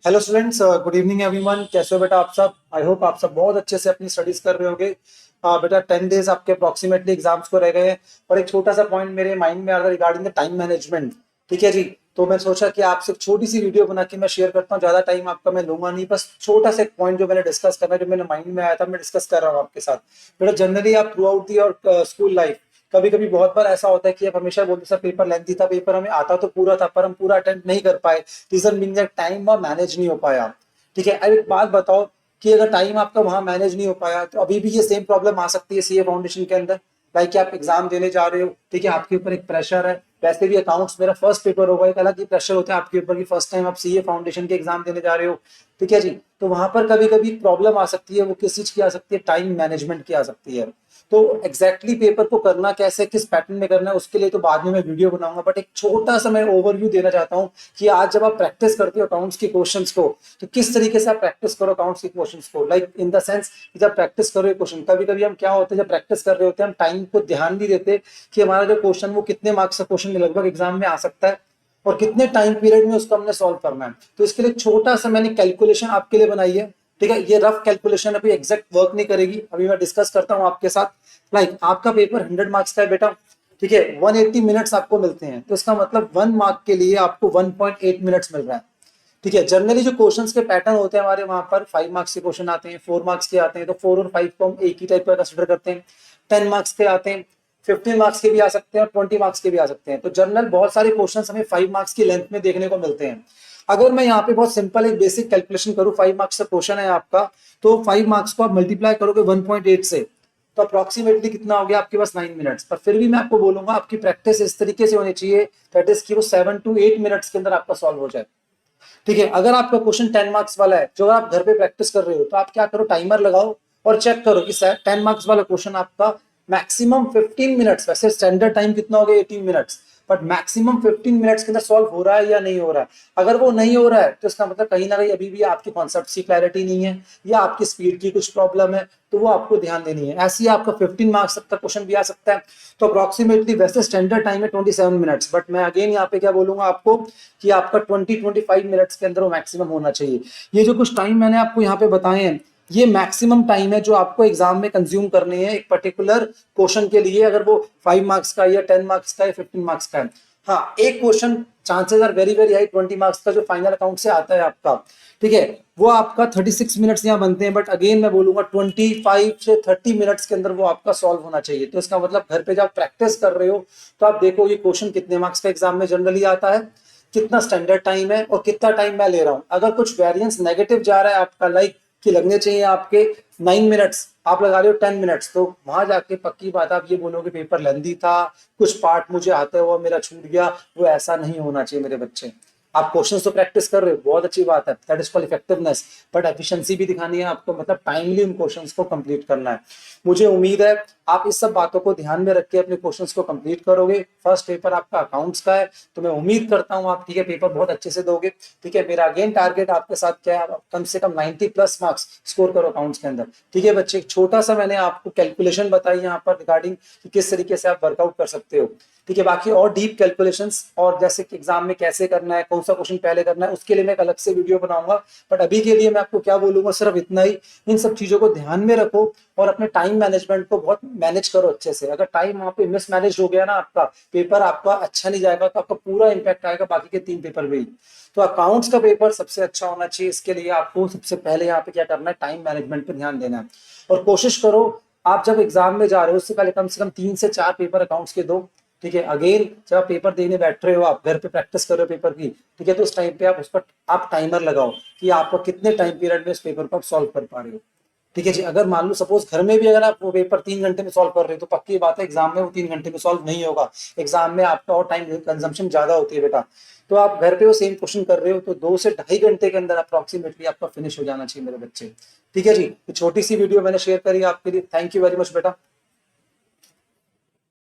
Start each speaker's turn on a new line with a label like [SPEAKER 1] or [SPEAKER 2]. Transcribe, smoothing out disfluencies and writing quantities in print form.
[SPEAKER 1] Hello students, good evening everyone. कैसे हो बेटा आप सब? आई होप आप सब बहुत अच्छे से अपनी स्टडीज कर रहे होंगे। बेटा 10 डेज आपके अप्रोक्सीमेटली एग्जाम्स को रह गए हैं और एक छोटा सा पॉइंट मेरे माइंड में आ रहा है रिगार्डिंग द टाइम मैनेजमेंट। ठीक है जी। तो मैं सोचा कि आपसे एक छोटी सी वीडियो बना के मैं शेयर करता हूँ। ज्यादा टाइम आपका मैं लूंगा नहीं, बस छोटा सा एक पॉइंट जो मैंने डिस्कस करना है, जो मेरे माइंड में आया था, मैं डिस्कस कर रहा हूँ आपके साथ। बेटा जनरली आप थ्रू आउट दी और स्कूल लाइफ कभी कभी बहुत बार ऐसा होता है कि आप हमेशा बोलते सर पेपर लेंथी था, पेपर हमें आता तो पूरा था पर हम पूरा अटेम्प्ट नहीं कर पाए। रीजन मीन टाइम मैनेज नहीं हो पाया। ठीक है, अब एक बात बताओ कि अगर टाइम आपका वहां मैनेज नहीं हो पाया तो अभी भी ये सेम प्रॉब्लम आ सकती है सीए फाउंडेशन के अंदर। लाइक कि आप एग्जाम देने जा रहे हो, ठीक है, आपके ऊपर एक प्रेशर है। वैसे भी अकाउंट्स मेरा फर्स्ट पेपर होगा, एक अलग ही प्रेशर होता है आपके ऊपर की फर्स्ट टाइम आप सीए फाउंडेशन के एग्जाम देने जा रहे हो। ठीक है जी। तो वहां पर कभी कभी प्रॉब्लम आ सकती है, वो किस चीज की आ सकती है? टाइम मैनेजमेंट की आ सकती है। तो एग्जैक्टली पेपर को करना कैसे, किस पैटर्न में करना है, उसके लिए तो बाद में मैं वीडियो बनाऊंगा, बट एक छोटा सा मैं ओवरव्यू देना चाहता हूँ कि आज जब आप प्रैक्टिस करते हो अकाउंट्स के क्वेश्चंस को, तो किस तरीके से आप प्रैक्टिस करो अकाउंट्स के क्वेश्चंस को। लाइक इन द सेंस जब प्रैक्टिस करो क्वेश्चन, कभी कभी हम क्या होते हैं जब प्रैक्टिस कर रहे होते हैं हम टाइम को ध्यान नहीं देते कि हमारा जो क्वेश्चन वो कितने मार्क्स का क्वेश्चन लगभग एग्जाम में आ सकता है और कितने टाइम पीरियड में उसको हमने सॉल्व करना है। तो इसके लिए छोटा सा मैंने कैलकुलेशन आपके लिए बनाई है। ठीक है, ये रफ कैलकुलेशन अभी एग्जैक्ट वर्क नहीं करेगी, अभी मैं डिस्कस करता हूँ आपके साथ। लाइक आपका पेपर 100 मार्क्स का है बेटा। ठीक है, 180 मिनट्स आपको मिलते हैं, तो इसका मतलब 1 मार्क के लिए आपको 1.8 मिनट्स मिल रहा है। ठीक है, जनरली जो क्वेश्चंस के पैटर्न होते हैं हमारे वहां पर 5 मार्क्स के क्वेश्चन आते हैं, 4 मार्क्स के आते हैं, तो 4 और 5 को हम एक ही टाइप का कंसिडर करते हैं। 10 मार्क्स के आते हैं, 15 मार्क्स के भी आ सकते हैं और 20 मार्क्स के भी आ सकते हैं। तो जनरल बहुत सारे क्वेश्चन हमें 5 मार्क्स की लेंथ में देखने को मिलते हैं। अगर मैं यहाँ पे बहुत सिंपल एक बेसिक कैलकुलेशन करूँ, 5 मार्क्स का क्वेश्चन है आपका, तो 5 मार्क्स को आप मल्टीप्लाई करोगे 1.8 से, तो अप्रोक्सीमेटली कितना हो गया आपके पास? 9 मिनट्स। पर फिर भी मैं आपको बोलूंगा आपकी प्रैक्टिस इस तरीके से होनी चाहिए दैट इज कि वो 7 to 8 मिनट्स के अंदर आपका सॉल्व हो जाए। ठीक है, अगर आपका क्वेश्चन 10 मार्क्स वाला है, जो आप घर पे प्रैक्टिस कर रहे हो, तो आप क्या करो, टाइमर लगाओ और चेक करो कि 10 मार्क्स वाला क्वेश्चन आपका मैक्सिमम 15 मिनट्स, वैसे स्टैंडर्ड टाइम कितना हो गया 18 मिनट्स, बट मैक्सिमम 15 मिनट्स के अंदर सॉल्व हो रहा है या नहीं हो रहा है। अगर वो नहीं हो रहा है तो इसका मतलब कहीं ना कहीं अभी भी आपकी कॉन्सेप्ट की क्लैरिटी नहीं है या आपकी स्पीड की कुछ प्रॉब्लम है, तो वो आपको ध्यान देनी है। ऐसे ही आपका 15 मार्क्स तक का क्वेश्चन भी आ सकता है। तो अप्रोक्सीमेटली वैसे स्टैंडर्ड टाइम है 27 मिनट्स, बट मैं अगेन यहाँ पे क्या बोलूंगा आपको कि आपका 20-25 मिनट्स के अंदर वो मैक्सिमम होना चाहिए। ये जो कुछ टाइम मैंने आपको यहाँ पे बताए हैं, ये मैक्सिमम टाइम है जो आपको एग्जाम में कंज्यूम करने हैं एक पर्टिकुलर क्वेश्चन के लिए, अगर वो 5 मार्क्स का या 10 मार्क्स का या 15 मार्क्स का है। हाँ, एक question chances are very very high 20 marks का जो फाइनल अकाउंट से आता है आपका, ठीक है, वो आपका 36 मिनट्स यहाँ बनते हैं, बट अगेन मैं बोलूंगा 25 से 30 मिनट्स के अंदर वो आपका सॉल्व होना चाहिए। तो इसका मतलब घर पे जब प्रैक्टिस कर रहे हो तो आप देखो ये क्वेश्चन कितने मार्क्स का एग्जाम में जनरली आता है, कितना स्टैंडर्ड टाइम है और कितना टाइम मैं ले रहा हूं। अगर कुछ वेरिएंस नेगेटिव जा रहा है आपका, लाइक कि लगने चाहिए आपके 9 मिनट्स, आप लगा रहे हो 10 मिनट्स, तो वहां जाके पक्की बात आप ये बोलोगे पेपर लेंदी था, कुछ पार्ट मुझे आते हुआ मेरा छूट गया। वो ऐसा नहीं होना चाहिए मेरे बच्चे। आप क्वेश्चंस तो प्रैक्टिस कर रहे हो, बहुत अच्छी बात है, that is called effectiveness, but efficiency भी दिखानी है आपको, मतलब टाइमली उन क्वेश्चंस को कंप्लीट करना है। मुझे उम्मीद है आप इस सब बातों को ध्यान में रख के अपने क्वेश्चंस को कंप्लीट करोगे। फर्स्ट पेपर आपका अकाउंट्स का है, तो मैं उम्मीद करता हूं आप, ठीक है, पेपर बहुत अच्छे से दोगे। ठीक है, मेरा अगेन टारगेट आपके साथ क्या है, कम से कम 90+ मार्क्स स्कोर करो अकाउंट्स के अंदर। ठीक है बच्चे, एक छोटा सा मैंने आपको कैलकुलेशन बताई यहाँ पर रिगार्डिंग कि किस तरीके से आप वर्कआउट कर सकते हो। ठीक है, बाकी और डीप कैलकुलेशंस और जैसे कि एग्जाम में कैसे करना है, कौन सा क्वेश्चन पहले करना है, उसके लिए मैं एक अलग से वीडियो बनाऊंगा। बट अभी के लिए मैं आपको क्या बोलूंगा, सिर्फ इतना ही, इन सब चीजों को ध्यान में रखो और अपने टाइम मैनेजमेंट को बहुत मैनेज करो अच्छे से। अगर टाइम वहां पे मिसमैनेज हो गया ना, आपका पेपर आपका अच्छा नहीं जाएगा, तो आपका पूरा इंपैक्ट आएगा बाकी के 3 पेपर में ही। तो अकाउंट्स का पेपर सबसे अच्छा होना चाहिए, इसके लिए आपको सबसे पहले यहाँ पे क्या करना है, टाइम मैनेजमेंट पे ध्यान देना है। और कोशिश करो आप जब एग्जाम में जा रहे हो उससे पहले कम से कम 3 से 4 पेपर अकाउंट्स के दो। ठीक है, अगेन जब आप पेपर देने बैठ रहे हो, आप घर पे प्रैक्टिस कर रहे हो पेपर की, ठीक है, तो उस टाइम पे आप उस पर आप टाइमर लगाओ कि आपको कितने टाइम पीरियड में उस पेपर को आप सॉल्व कर पा रहे हो। ठीक है जी, अगर मान लो सपोज घर में भी अगर आप वो पेपर 3 घंटे में सॉल्व कर रहे हो, तो पक्की बात है एग्जाम में वो 3 घंटे में सॉल्व नहीं होगा। एग्जाम में आपका और टाइम कंजम्पशन ज्यादा होती है बेटा। तो आप घर पे वो सेम क्वेश्चन कर रहे हो तो 2 से ढाई घंटे के अंदर अप्रोक्सीमेटली आपका फिनिश हो जाना चाहिए मेरे बच्चे। ठीक है जी, तो छोटी सी वीडियो मैंने शेयर करी आपके लिए। थैंक यू वेरी मच बेटा।